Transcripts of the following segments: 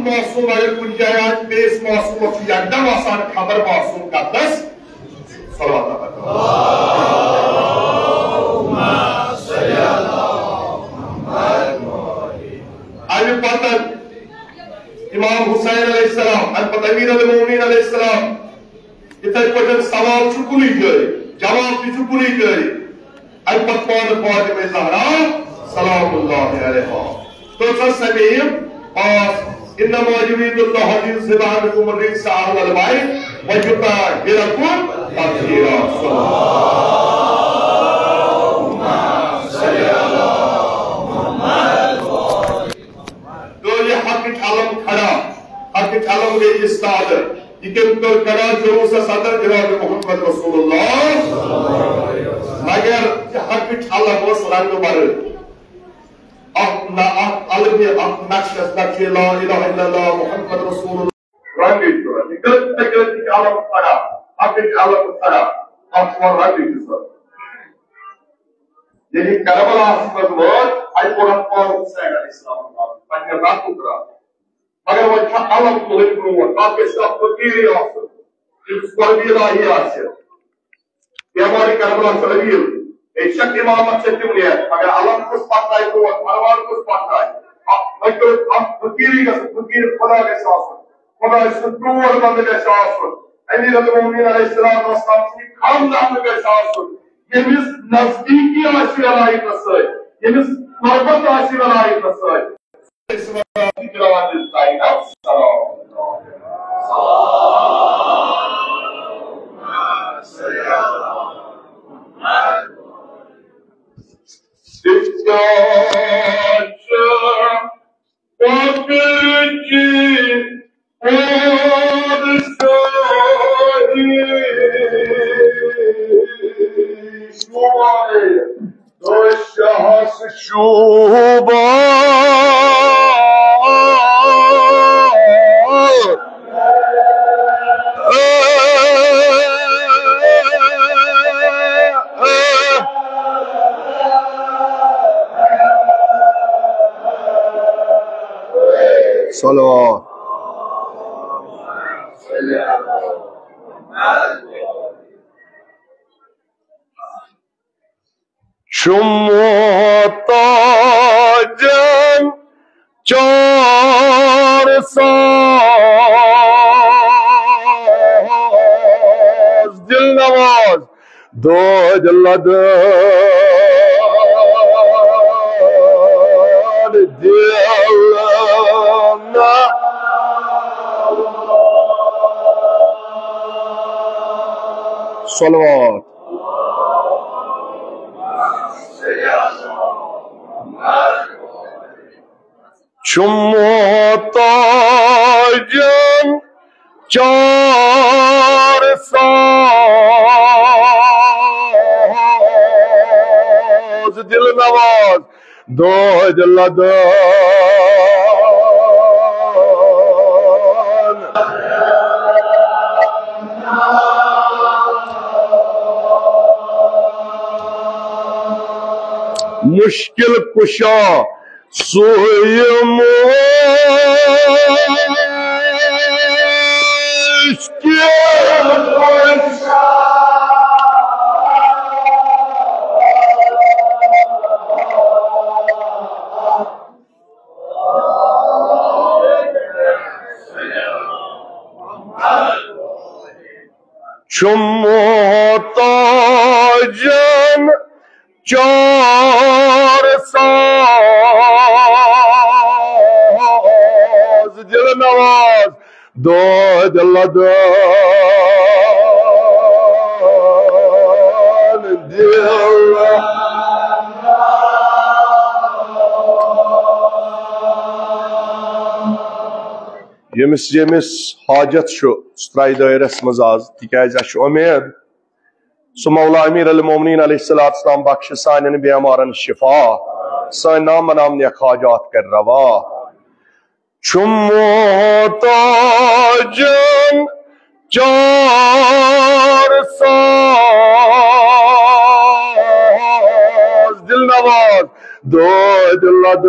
मासूम अगर कुछ जाए बेस मासूम यकदम आसान खबर मासूम का 10 अभी पता इमाम हुसैन अलैहिस्सलाम अलबत अमीर अल-मोमिनीन अलैहिस्सलाम इतने पटन सवाल चुकुली गए जवाब भी चुकुली गए अलबत फातिमा ज़हरा सलामुल्लाह अलैहा तो समीम पास इन्नमा युरीदुल्लाहु लियुज़हिबा अन्कुम अर्रिज्स अहलल बैत व युतहिरकुम तत्हीरा। तो ये हक आलम खड़ा हक आलम के इस्ताद ये खड़ा जो सदर जनाब मोहम्मद रसूलुल्लाह मगर हक आलम उस रंग पर अलग नक्शा ला इलाहा इल्लल्लाह मुहम्मद रसूलुल्लाह रंग गलत आलम खड़ा हक आलम खड़ा और रंग यही करबला मत आई पुरान हुसैन अलैहिस्सलाम पन्ने रात उतरा मगर वो अलम को ब्रोट आपके सब फकीर आसो इस परबीला ही आसे ये हमारी करबला सलवील एक शक इमाम से तुमने मगर अलम कुछ पता है तो भगवान कुछ पता है आप फकीर का फकीर खुदा के साथ खुदा इसको ब्रोट बंद के साथ अमीर अल-मोमिनीन अलैहिस्सलाम की खानदान के साथ यमिस नजदीकी आशी वाला नसय यमिस मोहब्बत आशी वाला नसय Çummuhtacan çarsaz dil namaz dojladan dilna salavat Çummuhtacan çarsaz dil namaz dojladan Müşkil kuşa suyumu Çummuhtacan çarsaz dil namaz dojladan dilna yemis hacet şu stray daires mazaz tikaz aş umed su Mevla Emir el-Mo'minin aleyhissalam bakşı saneni bemarın şifa san nam ne hacat कर रवा Çummuhtacan çarsaz dil namaz dojladan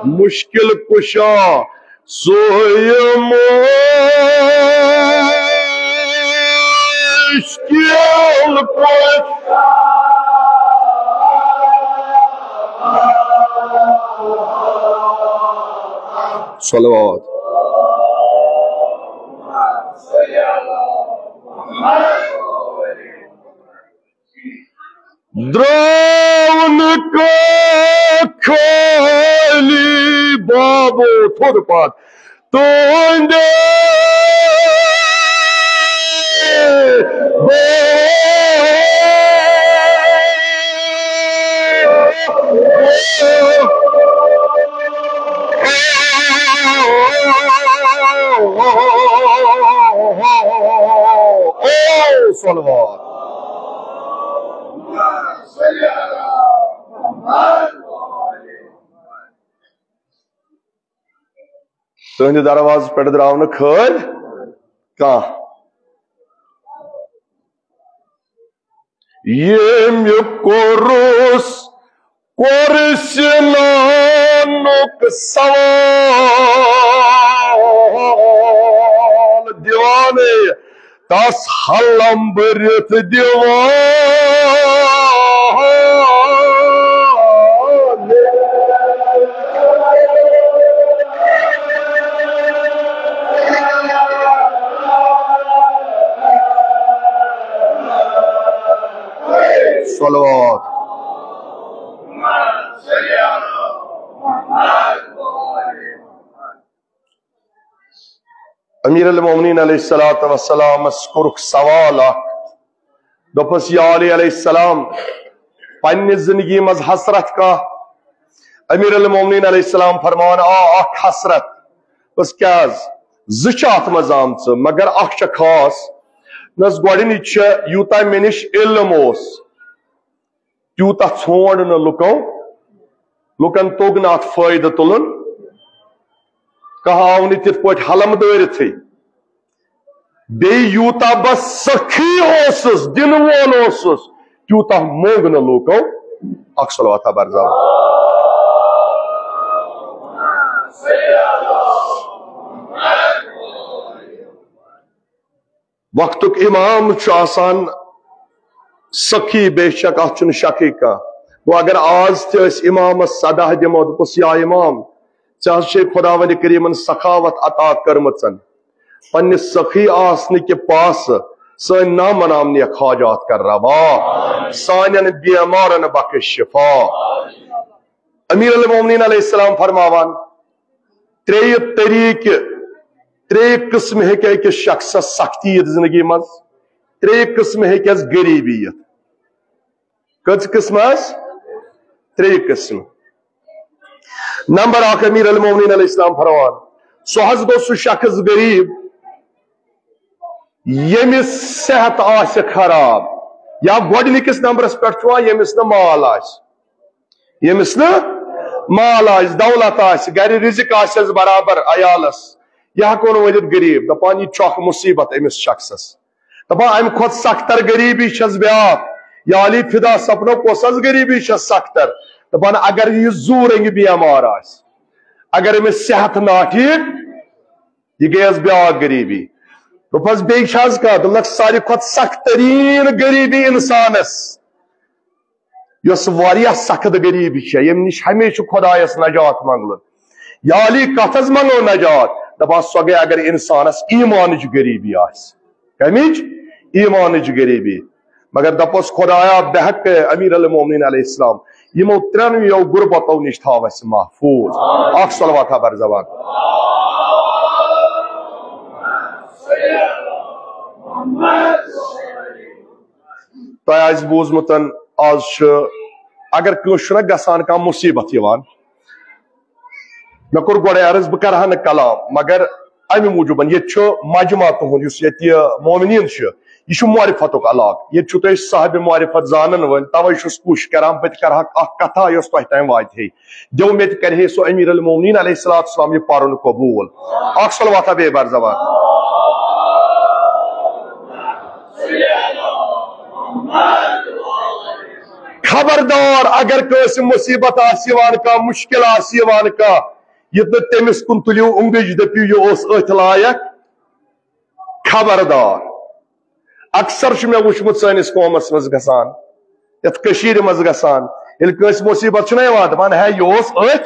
मुश्किल कुशा सोय मुश्किल कुशा सलवात द्रोण को खोली बाबो थोड़ पात तोंदे सलवात तुंद दरवाज पे द्राव न खल कह ये कोरुस कोरसनानुक सवाल दीवाने तस हलम बरित सलवात अमीर अल-मोमिनीन अलैहिस्सलातु वस्सलाम कुर्क सवाल दोपस या अली अलैहिस्सलाम पन्ने जिंदगी मज हसरत का अमीर अल-मोमिनीन अलैहिस्सलाम फरमान अख हसरत बस क्या ज़ात मज आमच मगर अख खास नस गोडनिच यूता मे निश इल्म ओस त्यूता छोड़ न लुकन तोग न अत फायद तुलन कहा आव तिथ पे हलम दरित बे यूता बस सखी ओसस दिन वोल ओसस त्यूता मोग न लूको अख सलवात बरजा वक्तुक इमाम आसान सखी बेशक अत शकी का वो अगर आज तस इमाम सदा दिमो दोपस या इमाम चे खुदावंद करीमन सखावत अता कर्मचन पन्ने सखी आसने के पास सन नामनामनी खाजात कर रवा सानन बीमारन बख्श शिफा अमीर अल-मोमिनीन अलैहिस्सलाम फरमावान त्रे किस्म हे शख्स सख्ती जिंदगी मज त्रे किस्म हे गरीबी कच किस्म त्रे किस्म नंबर अख अमीर अल-मोमिनीन अलैहिस्सलाम फरमान सह गो सह शख्स गरीब यमिस सेहत आस खराब या गोडनिकिस नंबरस पे यमिस न माल यमिस न माल दौलत गर रिजिक आस बराबर अयालस यह हको वनित गरीब दपान यह मुसीबत अमिस शख्सस दपान अम खुद सख्तर गरीबी ब्या या अली फिदा सपनो कोस गरीबी सख्तर दपान अगर यह जू रंग बीमार अगर अमिस सेहत ना ठीक यह गयस ब्या गरीबी दोपस बेज कह दोलक सारी खुद सख्त तरीन गरीबी इंसानस सख्त गरीबी यम निश हमेशा खुदायस नजात मंगलन या अली कथ मंगो नजात दपान सो गई अगर इंसानस ईमान गरीबी कमिच ईमान गरीबी मगर दपोस खुदाया बहक अमीर अल-मोमिनीन अलैहिस्सलाम यमो त्रेनवियो गुरबतो निश थावस महफूज अख सलवात बर जबान तो आज बूजमुतन आज अगर कह गसान कह मुसीबत मे कोर गोड़े अर्ज बह कर न कलाम मगर अमे मूजूबन ये मजमा तुहद मोमिनीन यह मारिफतुक अलाक ये साहिब मारिफत जानन वन तवे कुश कर बह कर कथा तुह तम वात दो मे कर सो अमीर अल-मोमिनीन अलैहिस्सलाम यह पर्न कबूल अख सलवात बे बर जबान खबरदार अगर कस मुसीबत का मुश्किल का ये तमिस कुन तुलियो उंगज दपियो ये अथ लायक खबरदार। अक्सर मे वुचमुत सैनिस कौमस मज गसान यथ मज गसान यस मुसीबत दपान है यह अथ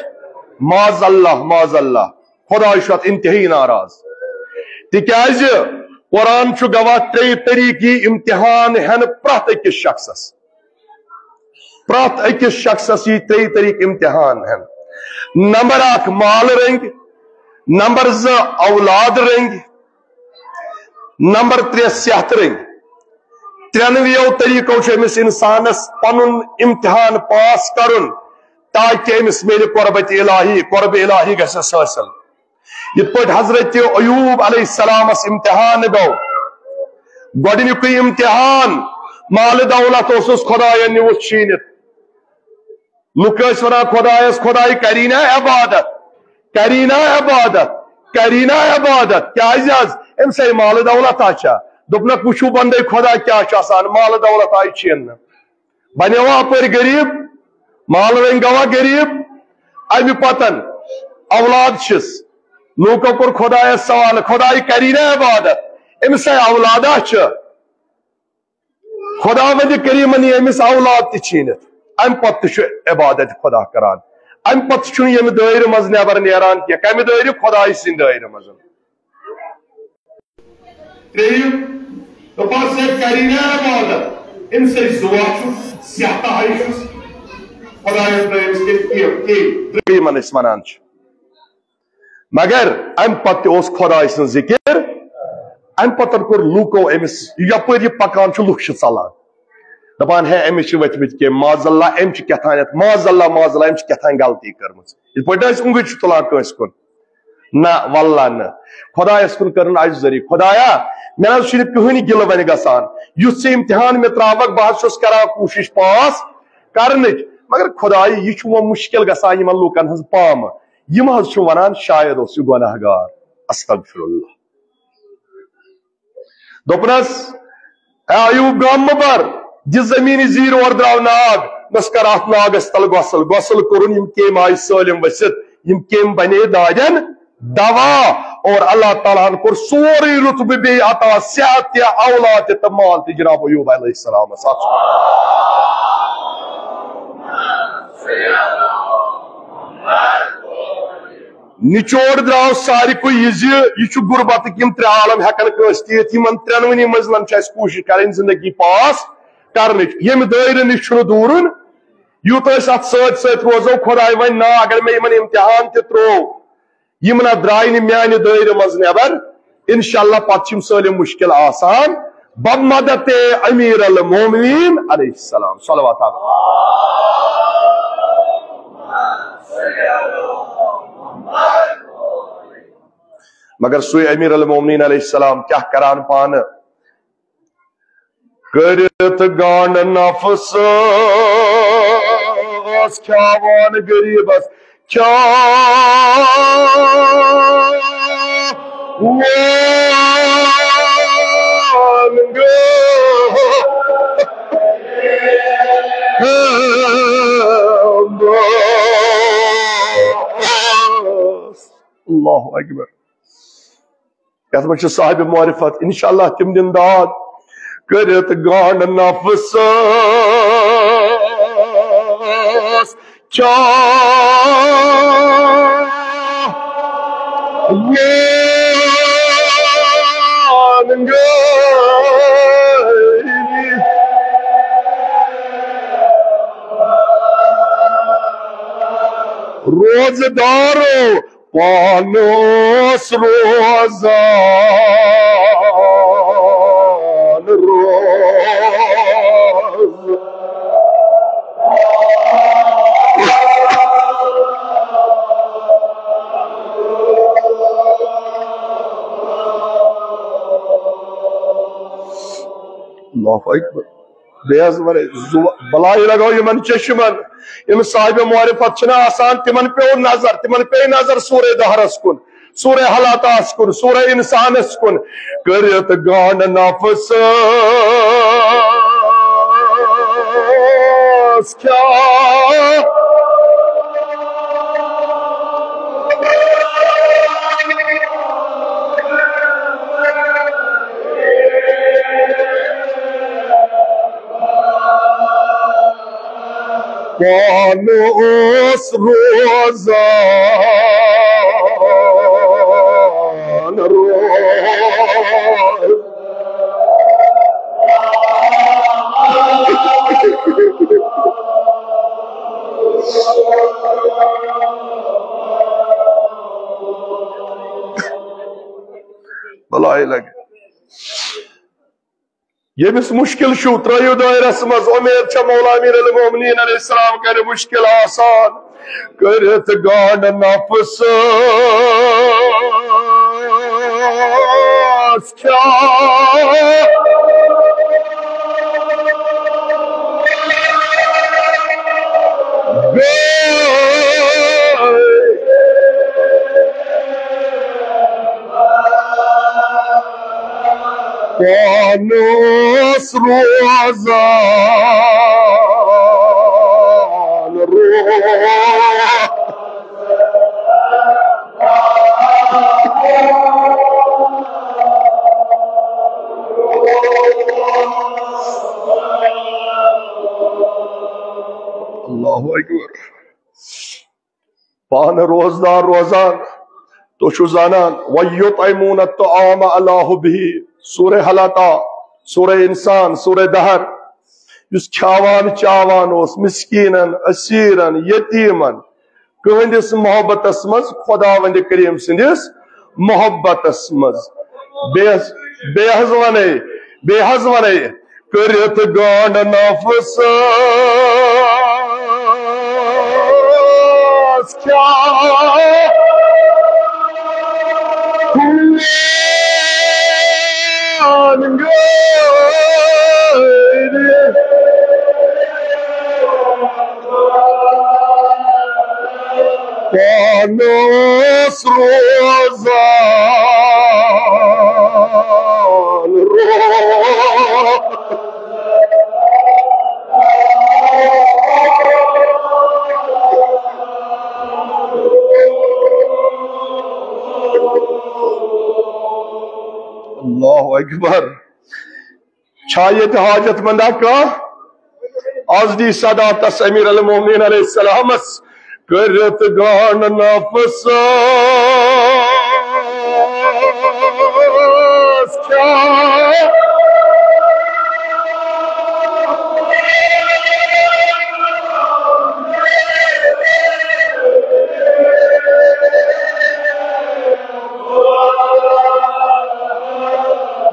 माजल्ला खुदा इंतहाई नाराज तिकाज कुरान गवाह 3 तरीकी इम्तिहान हेन प्रत अकिस शख्सस ये 3 तरीक इम्तिहान हेन। नंबर 1 माल रंग, नंबर 2 औलाद रंग, नंबर 3 सेहत रंग। 3 तरीकों अमिस इंसानस पनुन इम्तिहान पास करुन ताकि अमिस मिले कुर्बत इलाही गसस हासिल। यिथ पट हजरत अयूब अलैहिस्सलामस इम्तिहान गो गोडनिक इम्तिहान माल दौलत खुदायन निवुस छीनित लुक वन खुदायस खुदाई करीना इबादत क्या अम माल दौलत आचा दोपनक वुचू बंदे खुदा क्या माल दौलत आई छीन बनो अपर गरीब माल रंग गवा गरीब अमि पतन औलाद लूको कोर खुदायस सवाल खुदाई करीना इबादत अमिस औलादा खुदा वंद करीमन अमिस औलाद तीनित अम पत इबादत खुदा करान अम पत यम दायरे मज नबर नेरान क्या कम दायरे खुदाई सिंद दायरे मज करीना इबादत अमिस दुआ सेहत खुदा वनान मगर अम पत खुदाई सं जिक्र अम पतन कोर लूको अमिस यपर पकान लुक चलान दपान है अमिस वथमित के माजल्ला अम माजल्ला अम गलती कर्म उंगज तुलान कस कुन ना वल्ला न खुदायस कुन कर अजरी खुदाया मे कहीं गिल वन गसान युथ इम्तिहान मे त्रावक बह करान कोशिश पास कर मगर खुदाई यह वो मुश्किल गसान यमन लूकन हज पाम यम वन शायद गुनहगार अस्तगफिरुल्लाह दोपनस अयूब गम बर जिस जमीन जीर और द्राव नाग बस कर अत नागस तल गसल कोरुन यम केम आय सलिम वसित यम केम बने दाजन दवा और अल्लाह ताला कोर सोरे रुतबे बे अता सेहत या औलाद त माल त जनाब अयूब अलैहिस्सलाम निचोड़ द्राव सारी को यह गुरबत यम 3 आलम हेकन तीत इन 3 मज कोशिश कर जिंदगी पास कर यम दायरे नश दूर यूत अत सत रोजो खुदाई वन ना अगर मे इन इम्तिहान त्रो यम ना द्राय मान दायरे मज नबर इंशाअल्लाह पत सलिम मुश्किल आसान बमदत अमीर अल मोमिनीन अलैहिस्सलाम सलवात मगर सुई अमीर अल मोमिनीन अलैहिस्सलाम क्या करान पान करत गांड नफ्स ख्यावान गरीबस क्या अल्लाहु अकबर यथ मे साहिब मारिफत इंशाअल्लाह तिम दिन दाद करत गांड नफ्स क्या रोजदारो पानोस रोजान रोज बलाई लगाओ यमन चश्मन यम साहिब मारिफत आसान तिमन पे नजर सूरे दहरस कुन सूरे हलातास कुन सूरे इंसानस कुन करत गान नफ्स क्या पानोस रोजान रोज भलाई लगे यमिस मुश्किल त्रयो दायरस मज उम्मीद मौला अमीर अल मोमिनीन अलैहिस्सलाम करे मुश्किल आसान करत गान नफ्स क्या पानोस रोजान रोज अल्लाहु अकबर पान रोजदार रोजान तो जानान वयुतइमून अत्तआम अला हुब्बिही सूरह हलाका सूरह इंसान सूरह दहर युस खावान चावान ओस मिस्कीनन असीरन यतीमन कहंदिस मोहब्बतस मज खुदावंद करीम सिंदिस मोहब्बतस मज बेहज वने करत गांड नफ्स क्या पानोस रोजान अल्लाहु अकबर छायत हाजत मंदा का आज दी सदा तस अमीर अल मोमिनीन अलैहिस्सलामस करत गान नफ्स क्या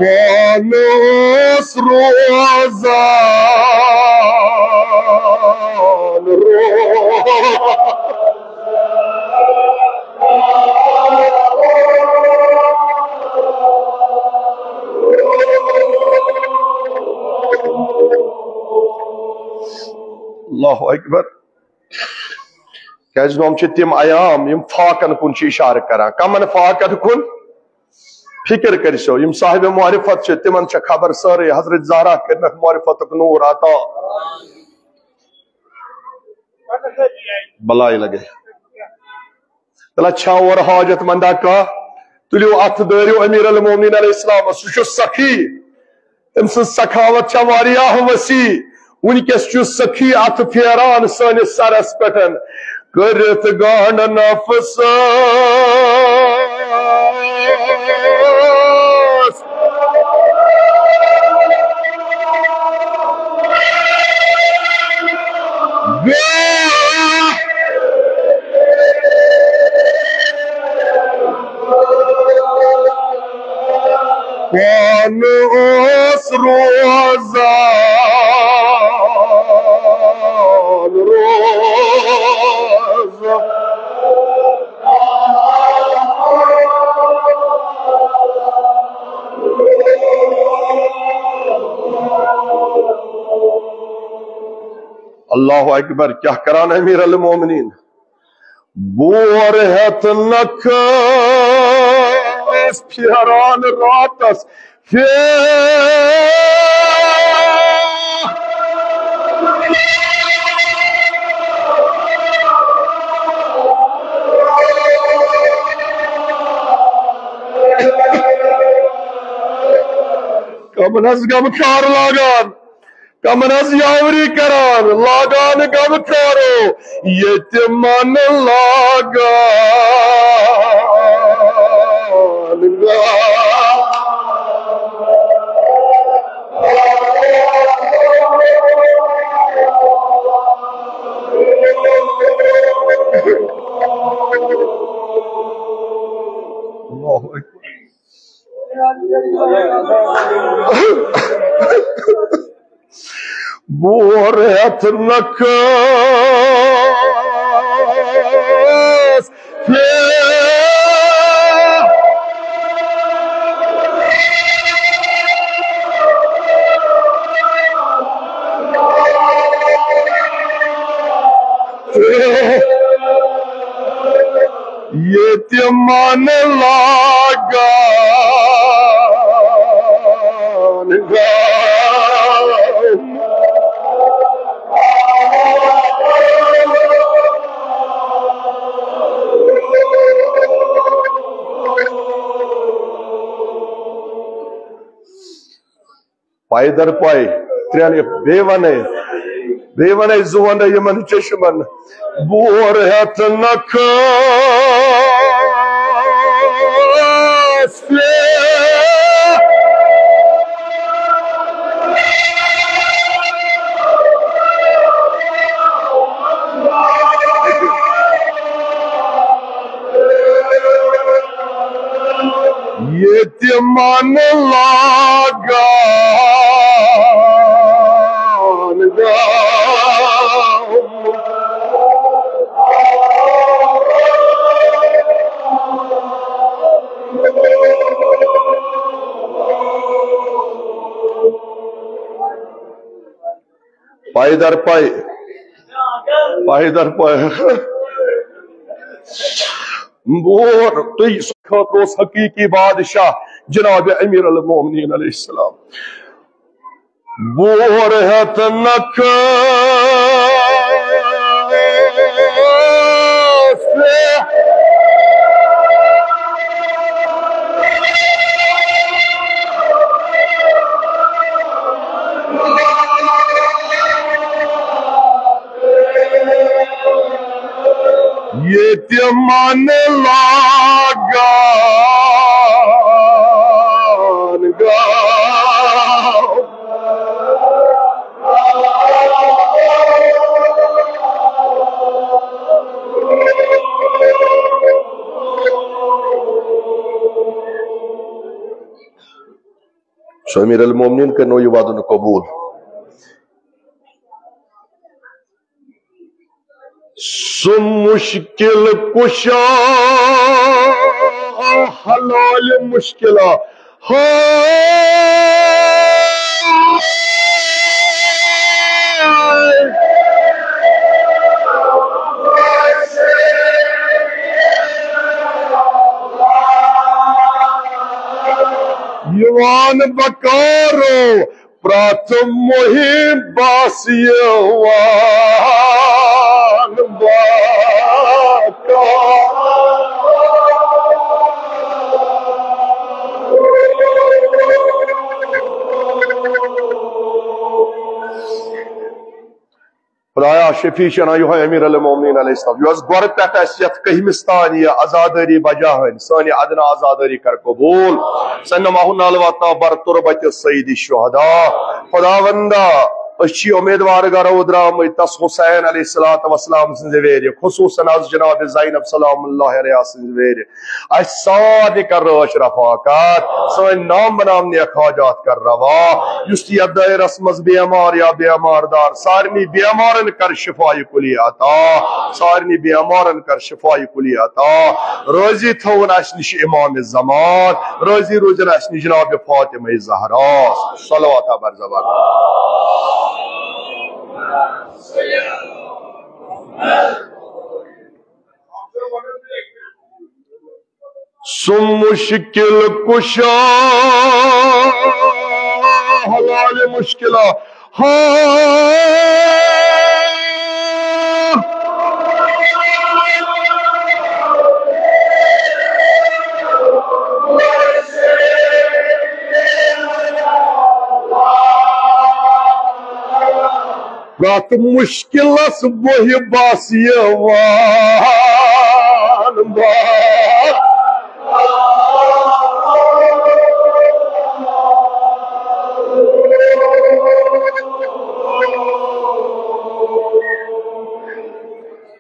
पानोस रोजान अल्लाहु अकबर क्या तिम आयाम यम फाकन कुन इशार करा कमन फाकन कुन फिक्र करो यम साहिब मारिफत तिमन खबर सारे हजरत ज़हरा करनक मारिफत नूर आता बलाई लगे तला छा और हाजत मंदा का तुलियो अथ दरियो अमीर अल मोमिनीन अलैहिस्सलाम सह सखी तम सखावत वारियाह वसी वनकस सखी अथ फेरान सानिस सरस पेटन करत गांड नफ्स पानोस रोजान रोज अल्लाह अकबर क्या करान अमीर अल मोमिनीन बोर हेत नख फेरान रातस कमनस गम कार लागान कमनस यावरी करान लागान गम करो ये मन लागान Boret nakas Yetiman lagan Pay dar pay, triyani bevan zuvanda yaman çeşmen, buor hatna kas Yetiman lagan Pay dar pay Bor tuy khatros hakiki badshah Janab Amir al-Mu'minin alayhi salam Bor hat nakas Yetiman lagan So Amir al-Mu'minin ka no yubadun kabul Sum mushkil kusha halal mushkila Yuvan bakaro pratham mohim basyawan Khudaya Shafi Shana Yuhay Amir al-Mu'minin alayhi salam Yuz gwar pet asiyat kahimistani azadari bajahan Sani adna azadari kar kabul Sannamahu nalwata bar turbat sayyidi shuhada Khudawanda Ashi umedwar garo dram tas Husayn alayhi salatu wassalam sinzeveri Khususan az Janab Zainab salamullahi alayha sinzeveri Ay saadi kar rosh rafakat Sani naam banam ne khajat kar rawa Yusti abdai rasmaz biyamar ya biyamardar Sarni biyamaran kar shifai kuli ata Sarni biyamaran kar shifai kuli ata Rozi thawun ashnish imam zaman Rozi rojan ashnish Janab Fatima Zahra Salawata bar zabar Sum mushkil kusha halal mushkila प्रत मुश्किलस बोहि बस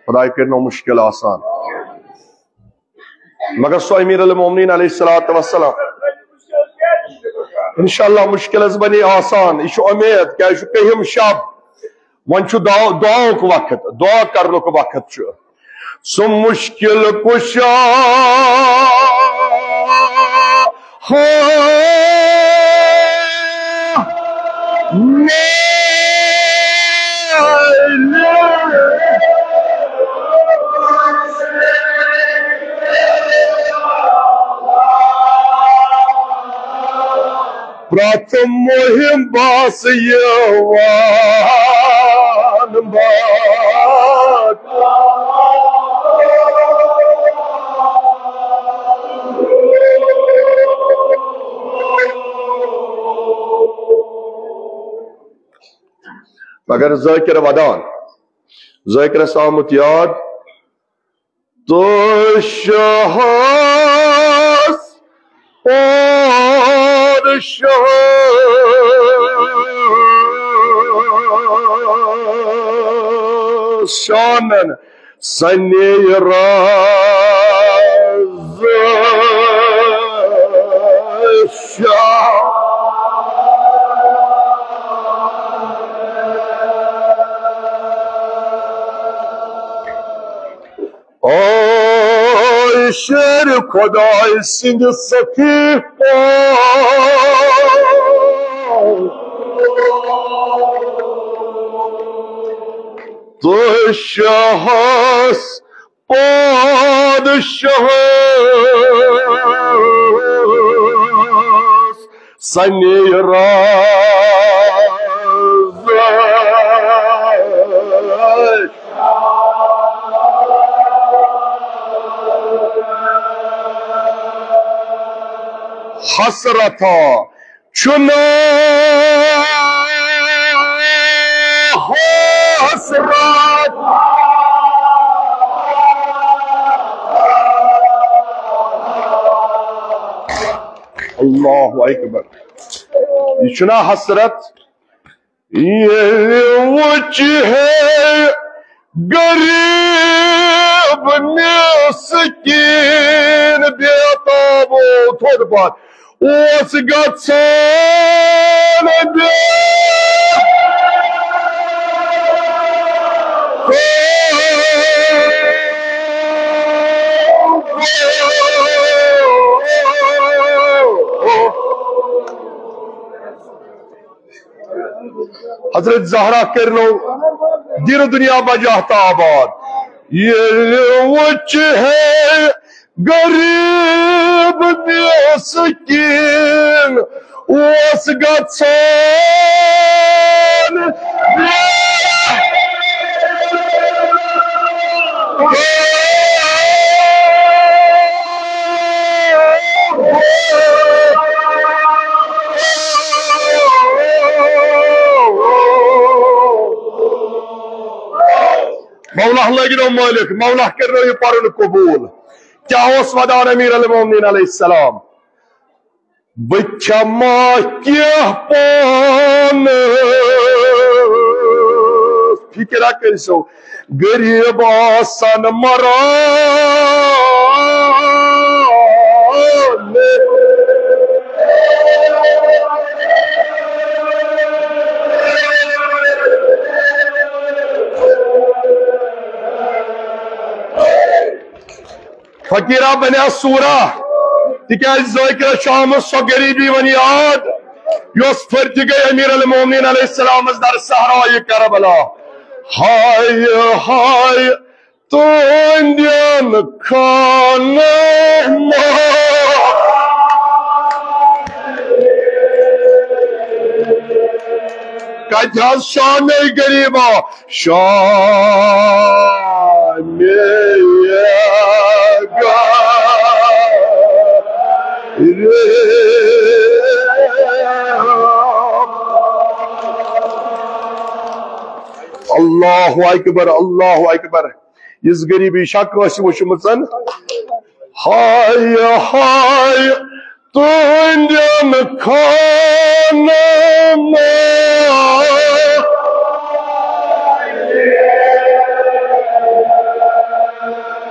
खुदा करना मुश्किल आसान मगर सो अमीर अल मोमिनीन अलैहिस्सलातु वस्सलाम इंशाअल्लाह मुश्किल बनी आसान यह उम्मीद क्या कहम शब वन दुआक वक्त दुआ करनुक वक्त सो मुश्किल कुशा प्रथम मुहिम बास यवान बात मगर ज़ाकिर वदान ज़ाकिर सामुत याद तो शहास और शानन सने राज शेर खुदाई सिंध सखी तो शहस पादशाह सने हसरता चुना हसरत अल्लाहु अकबर ये चुना हसरत ये वच है गरीब मिस्कीन बेताबो थोड़ बात ओस गच्छान दे हजरत ज़हरा करनो दिन दुनिया बजाता आबाद ये वच है गरीब मिस्कीन ओस गच्छान मौला लगिनो मालिक मौला कर ये परन कबूल क्या उस वदान अमीर अल मोमिनीन अलैहिस्सलाम बच्चा माँ क्या पान फिक्रा कर सो गरीब आसन मरा फकीरा बने सूरा ज़ाकिर शाम सो गरीबी वन याद योस फर्ज गई अमीर अल मोमिनीन अलैहिस्सलाम दर सहरा करबला हाय हाय तो इंडियन खाना कजा शान गरीबा शान अल्लाहु अकबर अल्लाहु अकबर। इस गरीबी शक वुचमचन हाय हाय तुंदन खाना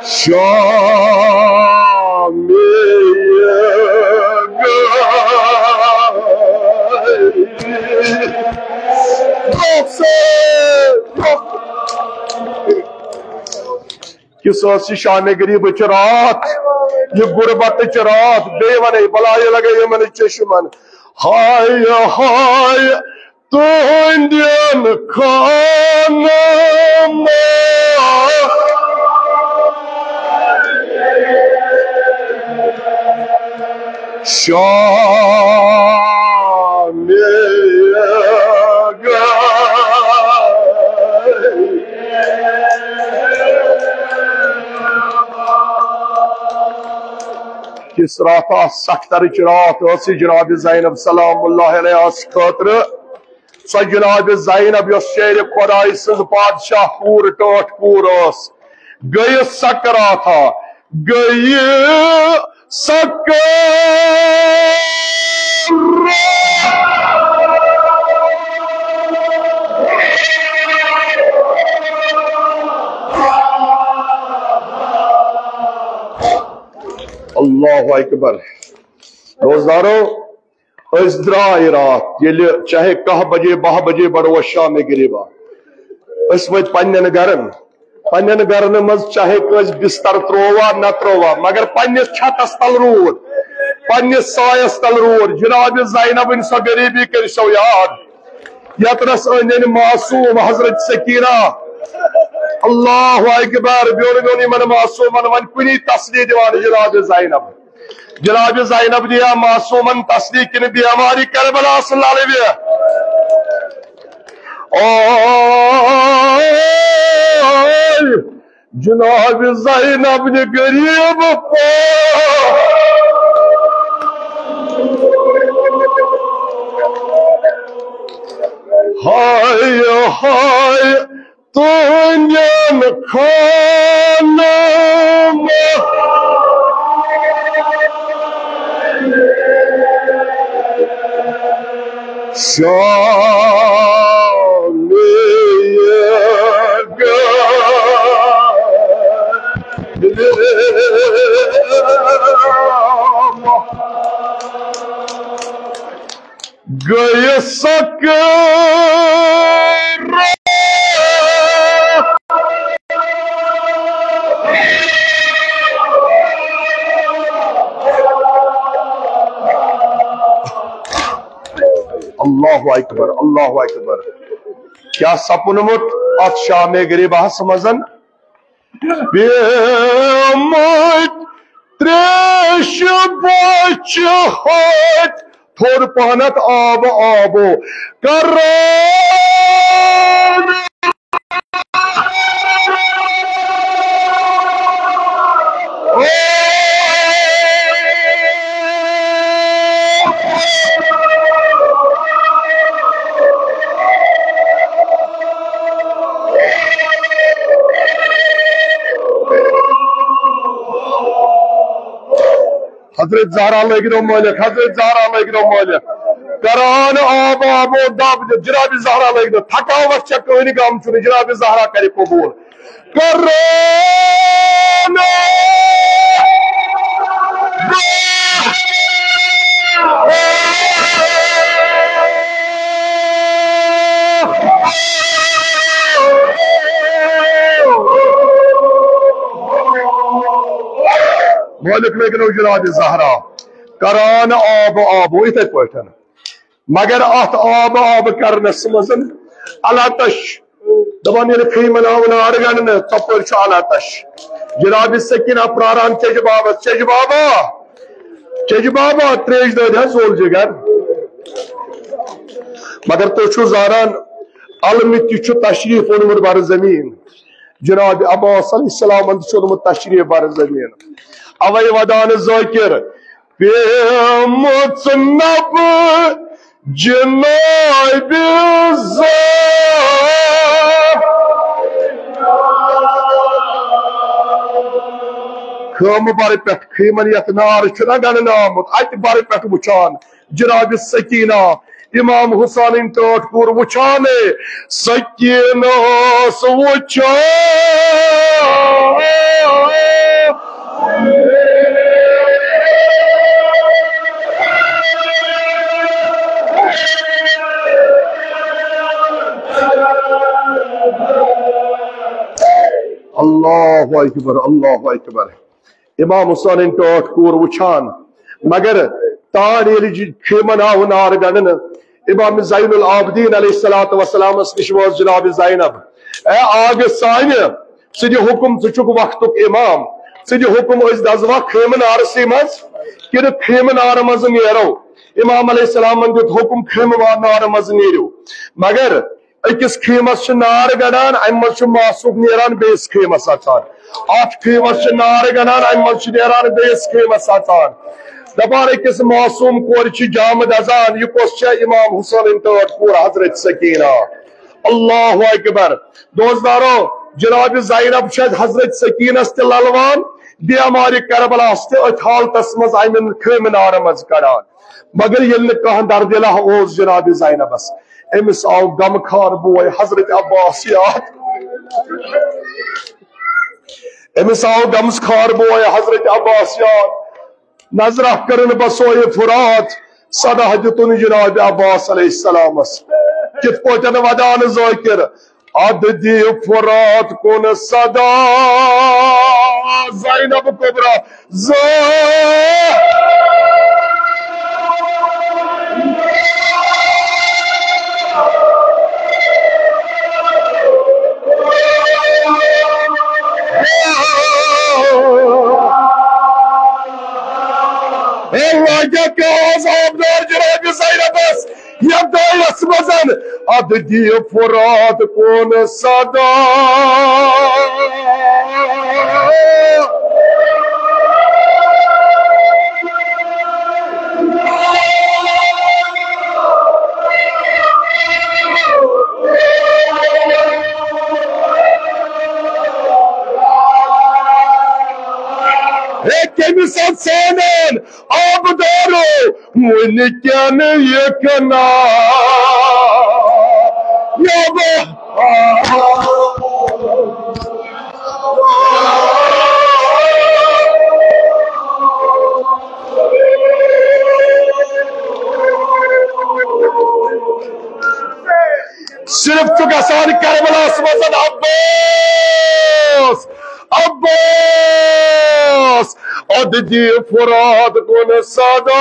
शाम किस शाम गरीब रात ये गुरबत रात बेवन बलाय लगे मन चशमन हाय हाय तुंदन खाना शाम किस रात सख्तर रात जनाब ज़ैनब सलामुल्लाह अलैहा खतर सो जनाब ज़ैनब शेर खुदाई सज बादशाह पूर टोट पूर गई सकरात गई अल्लाहु अकबर। रोजदारों द्राय रात ये चाहे 10 बजे 12 बजे बड़ो शाम गिरीबा वत पन्न गरन मज चाहे बिस्तर त्रोवा न त्रोवा मगर पन्निस छतस तल रूद पन्निस सायस तल रूद जनाब ज़ैनब सो गरीबी कर सो याद यतनस अन मासूम हजरत सकीना अल्लाहु अकबर ब्योन मन मासूमन वन कुनी तस्ली दिवान जनाब ज़ैनब दिया मासूमन तस्ली किन बीमारी करबला सल्लल्लाहु अलैहि जनाब ज़ैनब ने गरीब हाय हाय तुंजन खाना शाम गय सक अल्लाहु अकबर अल्लाहु अकबर। क्या सपनमुत अत शाम गरीबा समझन त्रेश बच थोड़ पहनत आब आबो कर हजरत ज़हरा लगिनो मालिक हजरत ज़हरा लगिनो मालिक करान आब आबो दब जनाब ज़हरा लगिनो थकावत छ कहनी गम छु जनाब ज़हरा करे कबूल करान मालिक लगिनो जनाब ज़हरा करान आब आबो इथे पठन मगर अत आब आब करनस मजन अलातश दबान ये खीमन आवन आरगन तपर छ अलातश जनाब सकीना प्रारान चज बाबा त्रेज दद सोल जगर मगर तो छु जारान अलमित छु तशरीफ ओनमुत बर जमीन जनाब अब्बास अलैहिस्सलाम छोड़मुत तशरीफ बर जमीन अवै वदान ज़ाकिर बेमुतनब जनाब खम बर पे खीमन यथ नार गणन आमुत अत बर पे वुचान जनाब सकीना इमाम हुसैन टोटपुर वुचान सकीना वुचान अल्लाहु अकबर अल्लाहु अकबर इमाम हुसैन टोटपुर वुचान मगर तान खेमन आव नार गणन इमाम ज़ैनुल आबिदीन अलैहिस्सलातु वस्सलाम निश वोस जनाब ज़ैनब ए आग सान सद हुकुम चुक वक्तुक इमाम सद हुकुम दजवा खेमन आरसी मज कि खेमन आर मज नेरो इमाम अलैहिस्सलाम दुत हुकुम खेम नार मज नेरो मगर अकिस खेमस नार गड़ान अम मासूक नेरान बेस खेमस अचान अत खेमस नार गड़ान अम नेरान बेस खेमस अचान दपान अकिस मासूम कोर जामद अजान यह कस इमाम हुसैन टोटपुर हजरत सकीना अल्लाहु अकबर दोस्तदारो जनाब ज़ैनब हजरत सकीनस ते ललवान बेमार करबलास ते अथ हालतस मज अमिन खेमनार मज कड़ान मगर ये कह दर्दिला ओस जनाब ज़ैनबस अमिस आव गमखार बोय हजरत अब्बास याद अमिस आव गमखार बोय हजरत अब्बास याद नजरा करन बसोए फुरात सदा हजतुन जनाब अब्बास अलैहिस्सलामस कित पोटन वदान ज़ाकिर अद दी फुरात कुन सदा ज़ैनब कुबरा अद दी फुरात कुन सदा Senin abdaru munikken yekna ya सिर्फ तो गसान करबला मजन अब्बास अब्बास अद दी फुरात कुन सदा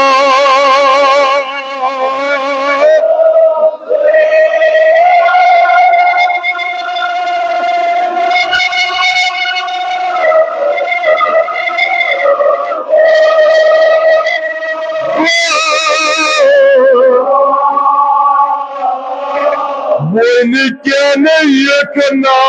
munikken yekna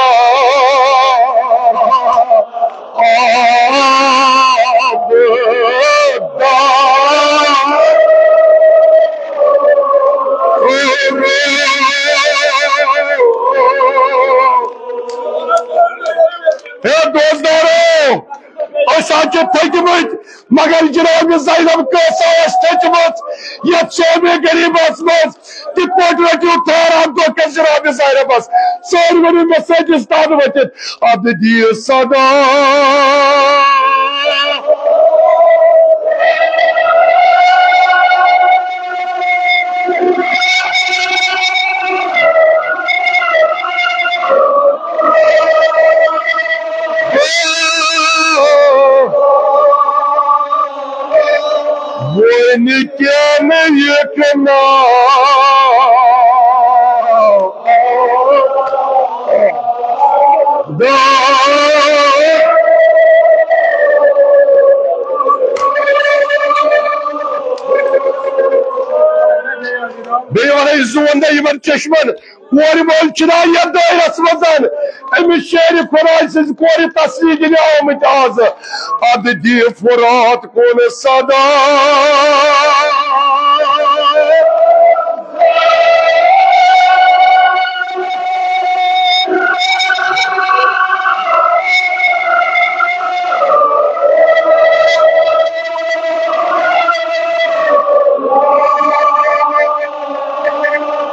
थकमत मगर जनाब ज़ैनब कस थकमत ये सोमे गरीबस मज कि रटू थोरान तो जनाब ज़ैनबस सोर वन मे सदिस तान वथित अब दी सदा munikken yekna बेवाने जुंदे यमन चश्मन कोर मोल चना या दायरस मजन अमिस शेर फराज से कोर तस्वीर दिन आमत आज अद दी फुरात कुन सदा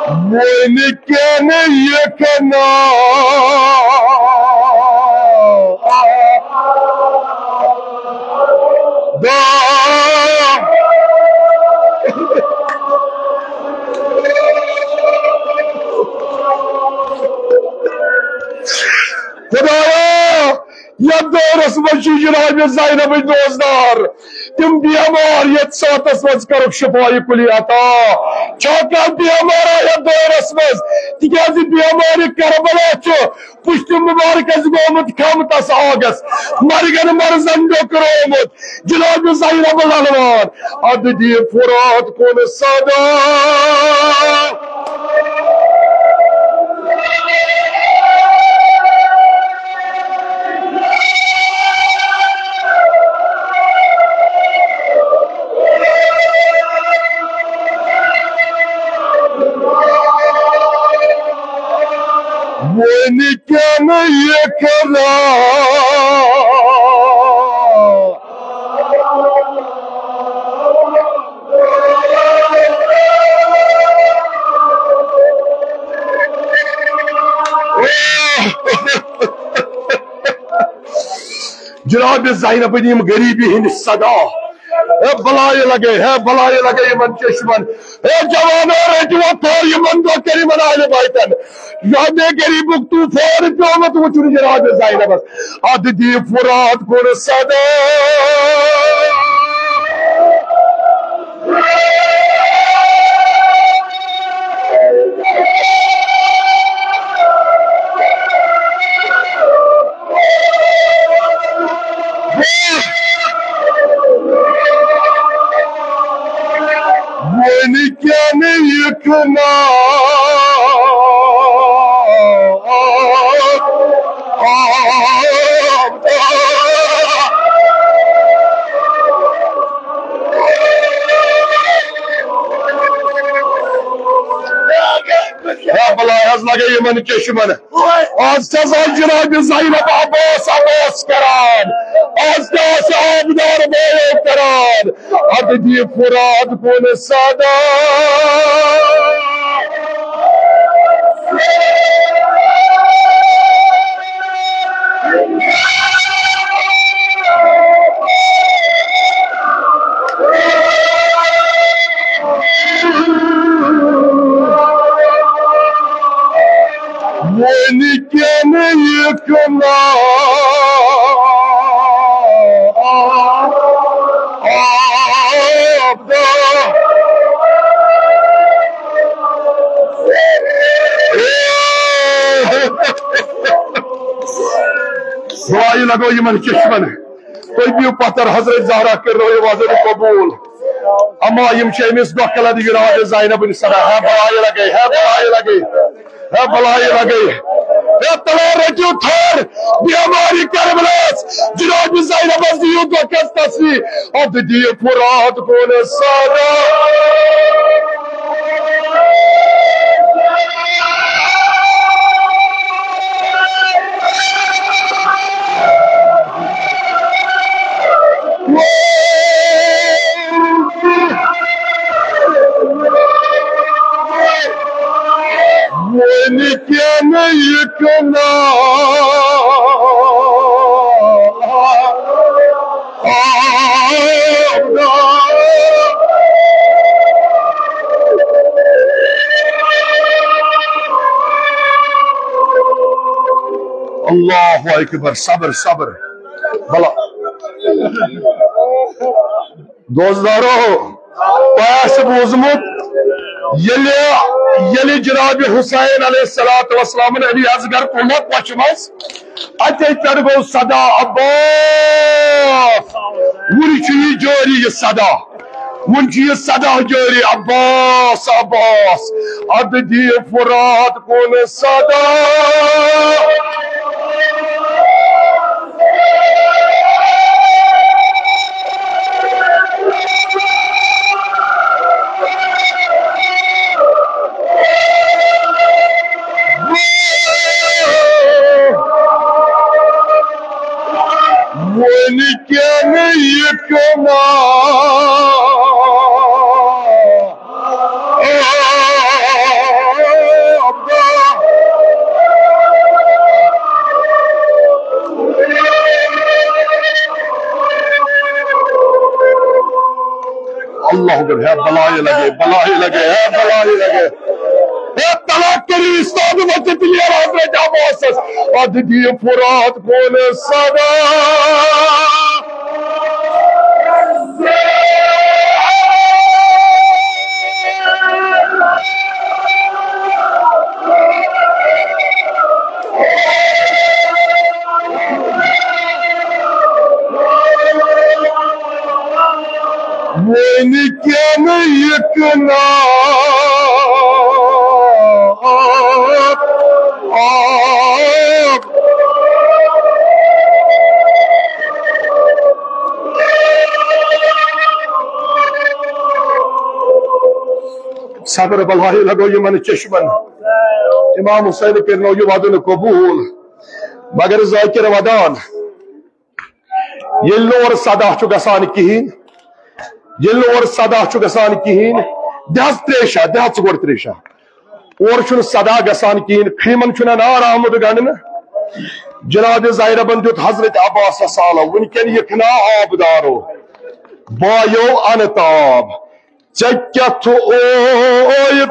When can you यह दौरस मज जनाब ज़ैनब दोस्तदार तिम बेमार यथ सातस मज कर शफाई कुली अता चौका बेमार यथ दौरस मज तिकाज बेमार करबला पुष्ट मुबारक गोमुत खमतस आगस मरगन मरजन डोकरोमुत जनाब ज़ैनब अलवान अद दी फुरात कुन सदा When can you जनाब ज़ैनब नीम गरीबी हिंद सदा बलाए लगे यमन चश्मन जवानो रजवा थोर यमन दो करी मनाले बाइतन यादे गरीबुक तू फोर प्योमत वचुन जनाब ज़ैनब अद दी फुरात कुन सदा When can you लगे यमन चश्मन आज सजा जनाब ज़ैनब अब्बास करान आज आबदार बोलो करान अद दी फुरात कुन सदा When can you come दुआई लगो यमन चश्मन कोई भी पत्थर हजरत ज़हरा कर रहे वाज़न कबूल अम्मा यम शेमिस दोकला दी जनाब ज़ैनब सदा है बलाए लगे है तलार रजू थर बेमारी करबलास जनाब ज़ैनब दियो दोकस तस्वी अब दी फुरात कुन सदा When can you come Allahu Akbar sabr भला दोस्तदारो पास बोजमुत ये जनाब हुसैन अलैहिस्सलातु वस्सलाम अली असगर कोना पछमस अते तर गो सदा अब्बास वुरची जोरी ये सदा वुनची ये सदा जोरी अब्बास अद दी फुरात कोन सदा When can you come अल्लाह है बलाई लगे है बलाई लगे तलाक करी इस्ताद वक्त लिया हजरत अब्बास अददी फुरात कौन सदा क्या यकना सबर बलाई लगो ये मन चश्मन इमाम हुसैन के नो वादन कबूल मगर ज़ाकिर वदान ये लोर सदा छु गसान कहीन ये लोर सदा छु गसान कहीन दहस त्रेशा दहस गोड़ त्रेशा और छु सदा गसान कहीन खीमन छु नार आमद गणन जनाब ज़ाहिरबन दुत हजरत अब्बास साल वनकन यखना आबदारो बायो अनताब चक्यथ ओयताब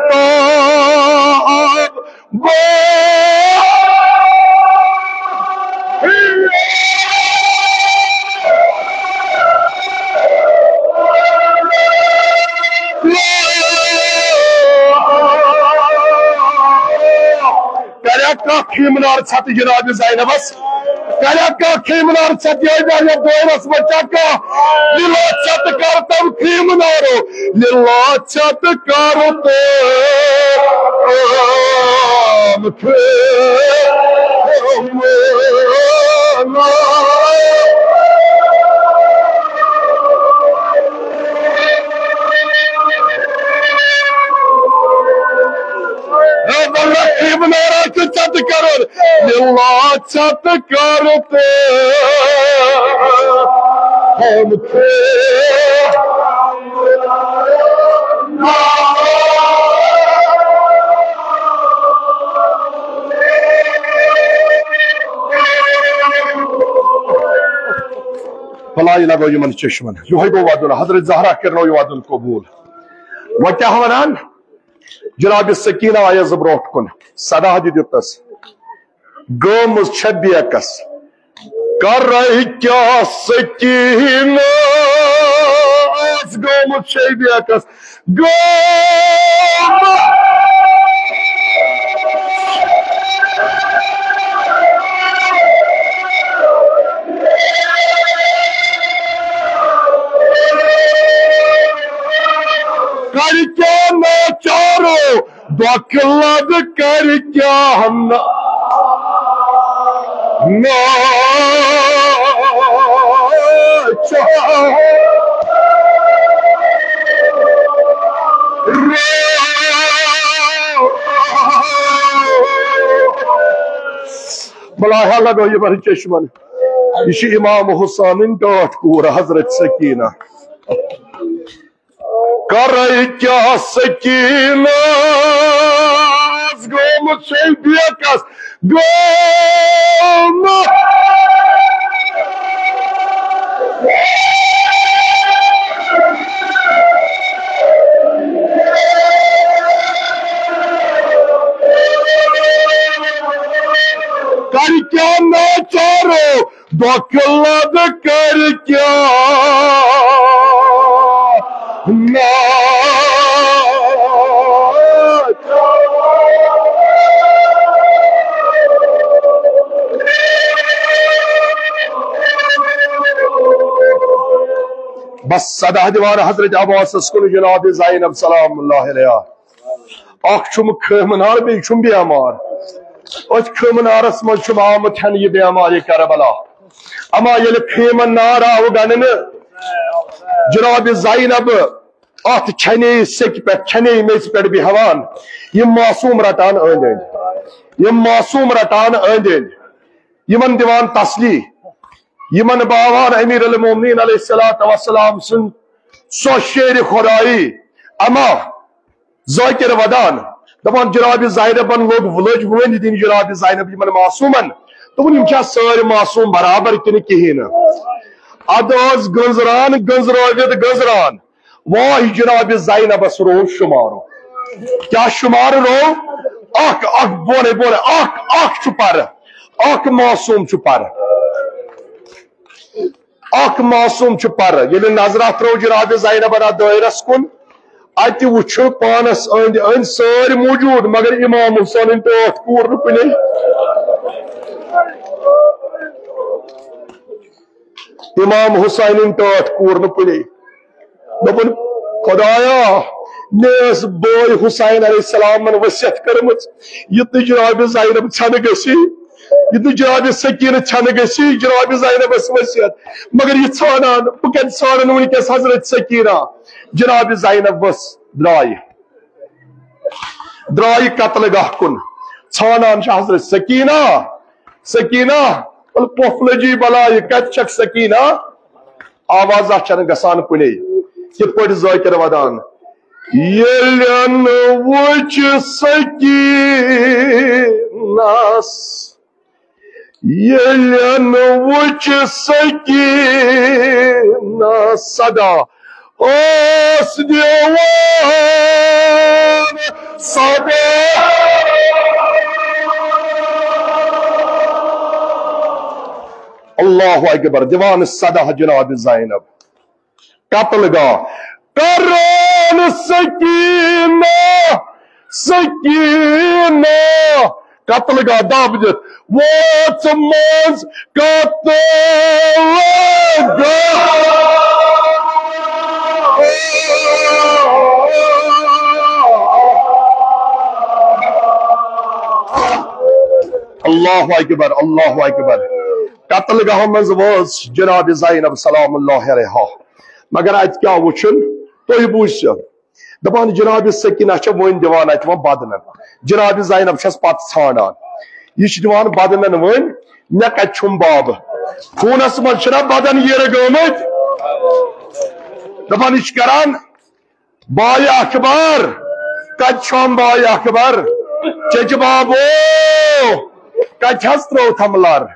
खीमनार छत जनाब ज़ैनबस खीमनार छत दोरस बच्चा का लिला छत कर तब खीमनारो लिला छत कर छत करो छत करते फलाई लगो यमन चश्मन यो गो वादुल हजरत ज़हरा करनो वादुल कबूल वो क्या वनान जनाब सकीना आयज ब्रोट कुन सदा दितस गोमुज छबियकस कर क्या सकीना गोमुज छबियकस गो कर क्या नाचारो दखलद कर क्या हम बलाया लगो ये बड़ी चश्मन ये इमाम हुसैन डाट कूर हजरत सकीना कर क्या सकीना गोमुज छबियकस कर क्या नाचारो दखलद कर क्या बस सदा दीवार हजरत अब्बास जनाब ज़ैनब सलामुल्लाह अलैहा अखुम खमनार बेचुम बेमार खमनारस मज आमत हन यह बेमार करबला अमा ये खेमन नार आव गणन जनाब ज़ैनब अत छने सेक पे छने मेज पे बेहवान यह मासूम रटान अंद अंद यह मासूम रटान अंद अंद यमन दिवान तसली यमन बावान अमीर अल मोमिनीन अलैहिस्सलाम सुन सो शेर खुदाई अमा ज़ाकिर वदान दपान जनाब ज़ैनबन लोग वलज वन दिन जनाब ज़ैनब यमन मासूमन दोपन यम सारे मासूम बराबर किन कहीं अद गंजरान गंजरावित गंजरान वाह जनाब ज़ैनबस रो शुमारो क्या शुमार रो अख अख बोले बोले अख अख छुपर अख मासूम छुपर अख मासूम छुपर ये नजर त्रो जनाब ज़ैनब दायरस कुन अत वुच पानस अंद अंद सारे मौजूद मगर इमाम हुसैन टोट कूर कुने इमाम हुसैन टोट कूर कुने दोपन खुदाया नेस बोय हुसैन अलैहिस्सलाम वसियत करमच युत जनाब ज़ैनब छन गसी युत जनाब सकीन छन गसी जनाब ज़ैनबस वसियत मगर ये छानान बह कत छानन वनकस हजरत सकीना जनाब ज़ैनब बस द्राय कत्ल गाह कुन छानान हजरत सकीना सकीना पोफ लजी बलाय कत छक सकीना आवाज छन गसान कुने कित पट ज़ाकिर वदान येलन वुच सकीनास येलन वुच सकीना सदा ओस दीवान सदा अल्लाहु अकबर दीवान सदा जनाब ज़ैनब कत्ल गा करोन सकीना सकीना कत्ल गा दाब दित वो मज कत्ल गा अल्लाहु अकबर अल्लाहु अकबर कत्ल गाह मज वज जनाब ज़ैनब सलामुल्लाह अलैहा मगर अत क्या वुचन तुह बूझ दपान जनाब सकीना वन दिवान अत वो बदनन जनाब ज़ैनब पत छानान यह दिवान बदनन वन मे कत छुम बाब खूनस मज बदन ये गमत दपान यह करान बाय अकबर कत छुम बाय अकबर चच बाबो कत त्रो थमलर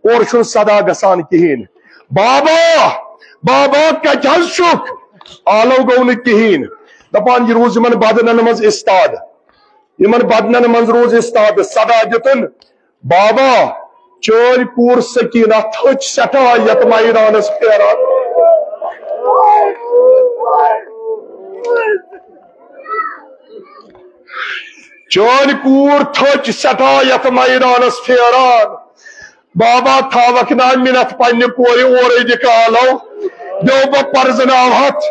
और सदा गसान कहेन बाबा बाबा कत शुक आलो गो न कहेन दपान यह रोज इन बदनन मज इस्ताद इन बदनन मज रोज इस्ताद सदा दितन बाबा चोर कूर सकीना थच सटा यत मैदानस फेरान चोर कूर थच सटा यत मैदानस फेरान बाबा थावक ना मिनत पन्ने कोरे और दिकालो दो पर्जनाव हथ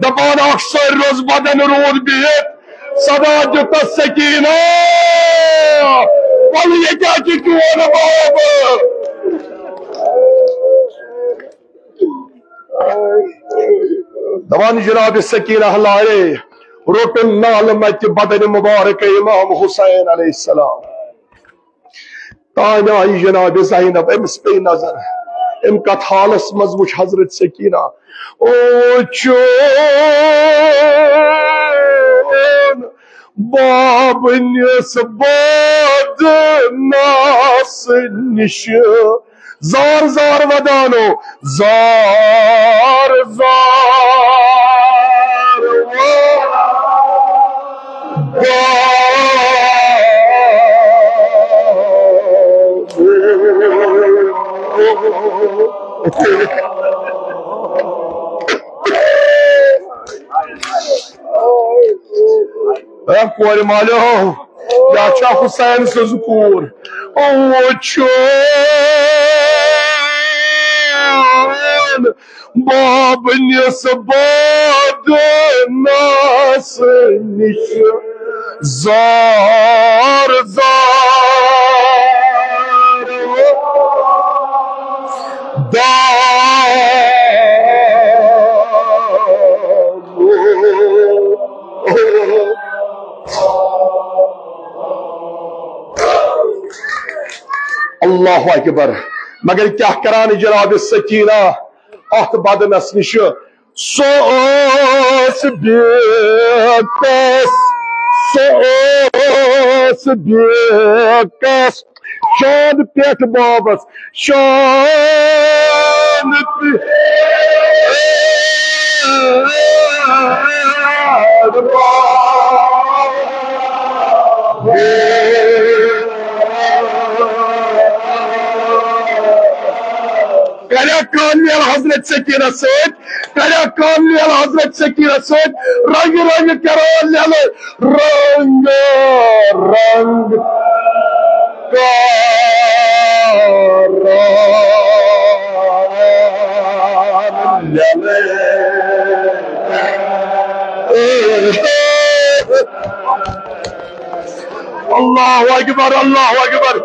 दपान अक्सर रोज बदन रोद बिहत सदा जुत सकीना पल ये क्या चुन बाब दपान जनाब सकीना लाए रोटन नाल मत बदन मुबारक इमाम हुसैन अलैहिस्सलाम तान आई जनाब ज़ैनब अमिस पे नजर अम कथ हालस मज वुच हजरत सकीना ओ चोन बाब निस बदनास निश जार जार वदानो जार जार कोर मालो या हुसैन सजकूर ओ चोन बाब निस बदनास निश जार जार अल्लाह अकबर मगर क्या करान जनाब सकीना अत बदनस निश सोस बेकस शान पेट बाबस शान Karakanlı Hazret Sekine Söğüt, Karakanlı Hazret Sekine Söğüt, rang karalı, rang Allahu Ekber, Allahu Ekber.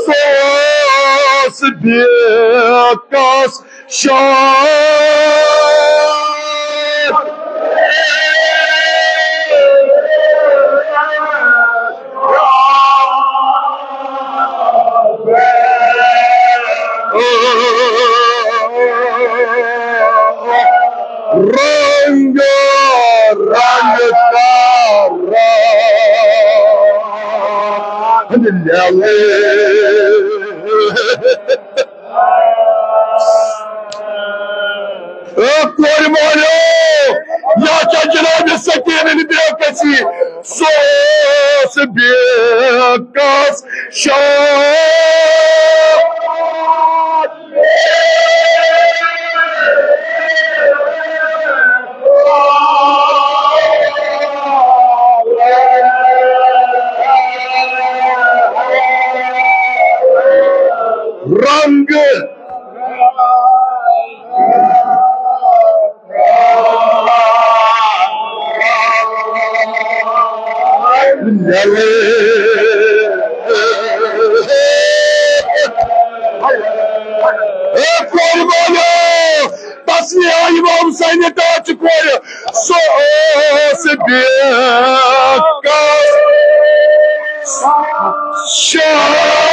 Sos bekas şan. Kurbanı ya Cenab-ı Sakiye'nin bırakası sos bekas şan. Rangı kurbanı tasfiye İmam Hüseyin'e de açık var. Sos bekas şan.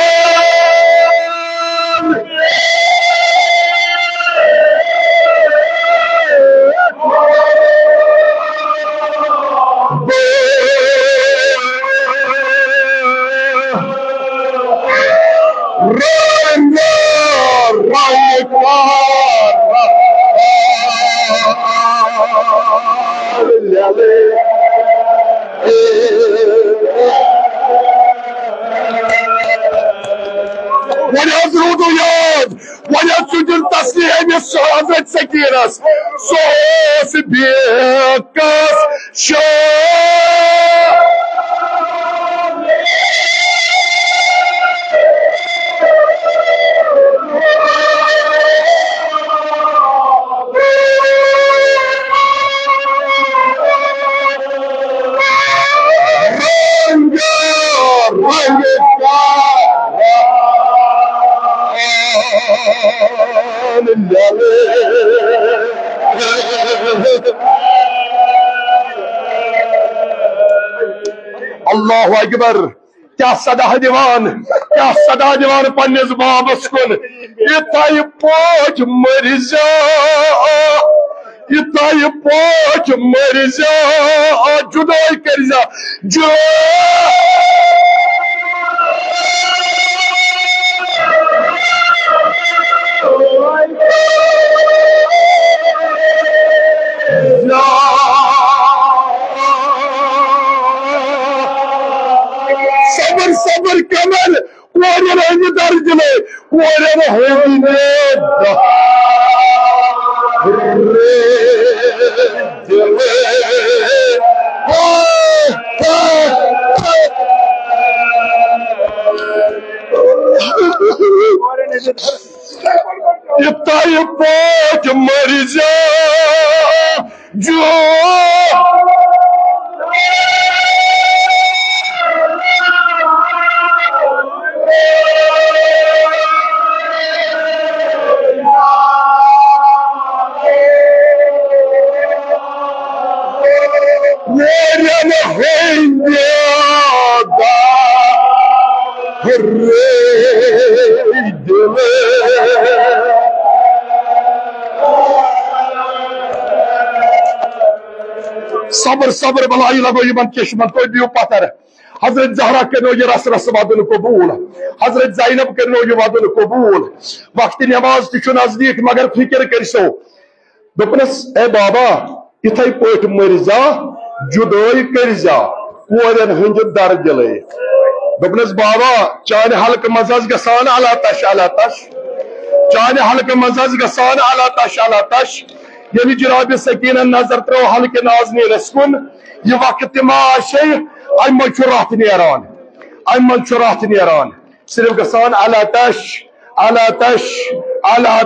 ونذرد يد ويسجد التسليم Hazret Sekiras sos bekas şan. Allahu Ekber. Kya sada divan panne babas kun itay poch marza juday karza sabır kemal kuarena hangi darjile kuarena hoyne itay poch marza jo Sabır balayla koyuman keşman koy bir patar. हजरत जहरा करनो ये रस रस वादन कबूल, हजरत ज़ैनब करनो ये वादन कबूल। वक्त नमाज तु नजदीक मगर फिक्र करसो दोपनस ए बाबा इथे पट मरजा जुदाई करजा कोरन हंद दर दिल दोपनस बाबा चान हल्क मज गसान अला तश चान हल्क मज गसान अला तश ये जनाब सकीना नजर त्रो हल्क नाजनी रसकुन यह वक्त माशे अम रात नान रात नान सिर्फ गसान अला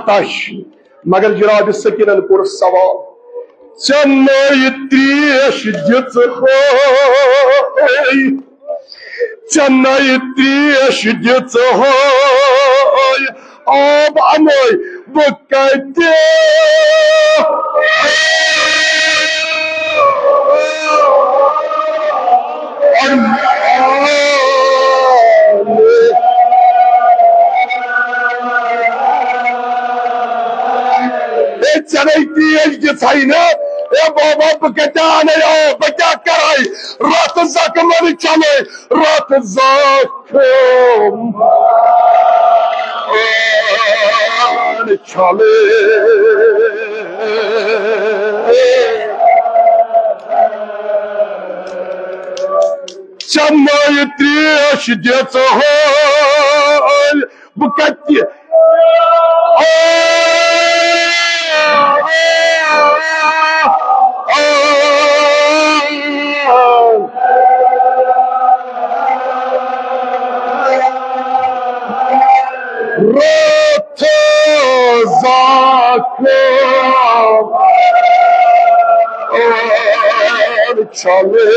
तश मगर जनाब सकीना कोर सवाल चन्नई त्रेश दिच चन्नई त्रेश दिच आब अनय बह कते चने तेज दिखाई ए बाबा बकता नहीं बचा कराई रात जख्म चले रात जख्म चले चन्नई त्रेश दिच बकत चले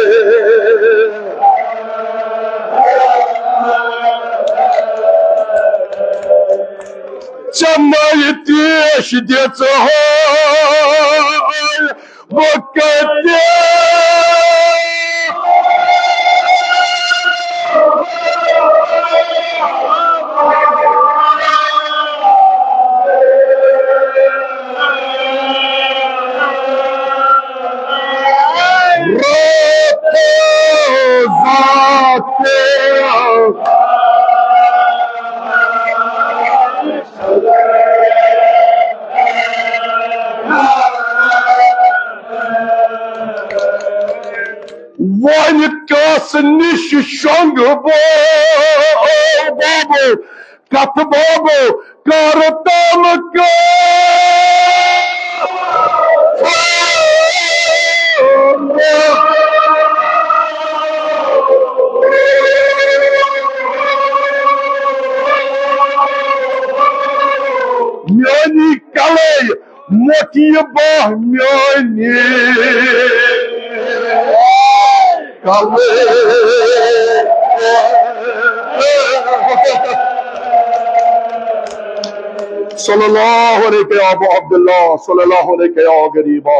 चन्नई त्रेश दिच बकते वन कस निश शंग बाबो कथ बाबो कर तम म्यानी कले मोटी बाह म्यानी सल्लल्लाहु अलैहि या अबू अब्दुल्लाह सल्लल्लाहु अलैहि या गरीबा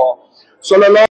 सल्लल्लाहु